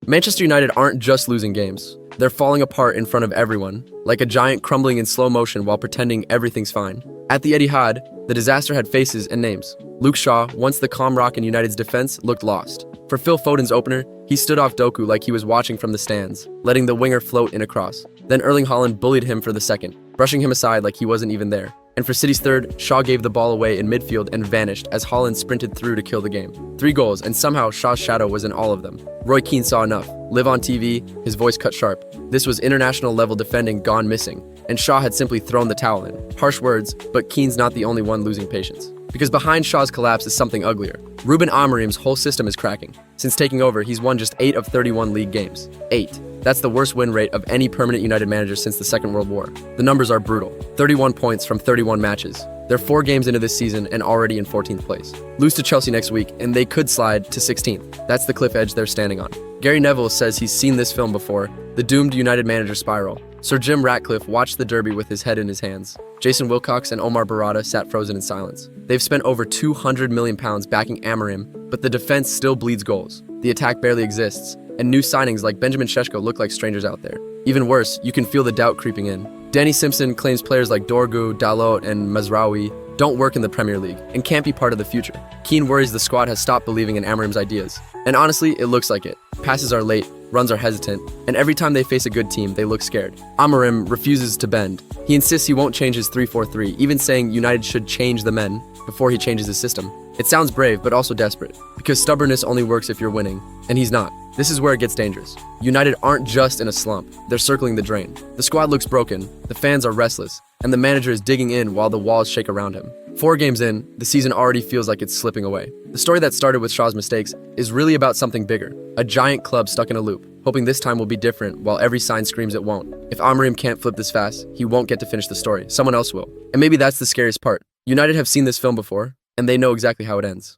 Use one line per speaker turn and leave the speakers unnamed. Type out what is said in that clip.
Manchester United aren't just losing games. They're falling apart in front of everyone, like a giant crumbling in slow motion while pretending everything's fine. At the Etihad, the disaster had faces and names. Luke Shaw, once the calm rock in United's defense, looked lost. For Phil Foden's opener, he stood off Doku like he was watching from the stands, letting the winger float in a cross. Then Erling Haaland bullied him for the second, brushing him aside like he wasn't even there. And for City's third, Shaw gave the ball away in midfield and vanished as Haaland sprinted through to kill the game. 3 goals, and somehow Shaw's shadow was in all of them. Roy Keane saw enough. Live on TV, his voice cut sharp. This was international level defending gone missing, and Shaw had simply thrown the towel in. Harsh words, but Keane's not the only one losing patience. Because behind Shaw's collapse is something uglier. Ruben Amorim's whole system is cracking. Since taking over, he's won just 8 of 31 league games. 8. That's the worst win rate of any permanent United manager since the Second World War. The numbers are brutal. 31 points from 31 matches. They're 4 games into this season and already in 14th place. Lose to Chelsea next week, and they could slide to 16th. That's the cliff edge they're standing on. Gary Neville says he's seen this film before, the doomed United manager spiral. Sir Jim Ratcliffe watched the derby with his head in his hands. Jason Wilcox and Omar Barada sat frozen in silence. They've spent over £200 million backing Amorim, but the defense still bleeds goals. The attack barely exists, and new signings like Benjamin Šeško look like strangers out there. Even worse, you can feel the doubt creeping in. Danny Simpson claims players like Dorgu, Dalot, and Mazraoui don't work in the Premier League and can't be part of the future. Keane worries the squad has stopped believing in Amorim's ideas. And honestly, it looks like it. Passes are late, runs are hesitant, and every time they face a good team, they look scared. Amorim refuses to bend. He insists he won't change his 3-4-3, even saying United should change the men before he changes his system. It sounds brave, but also desperate, because stubbornness only works if you're winning, and he's not. This is where it gets dangerous. United aren't just in a slump, they're circling the drain. The squad looks broken, the fans are restless, and the manager is digging in while the walls shake around him. 4 games in, the season already feels like it's slipping away. The story that started with Shaw's mistakes is really about something bigger, a giant club stuck in a loop, hoping this time will be different while every sign screams it won't. If Amorim can't flip this fast, he won't get to finish the story, someone else will. And maybe that's the scariest part. United have seen this film before, and they know exactly how it ends.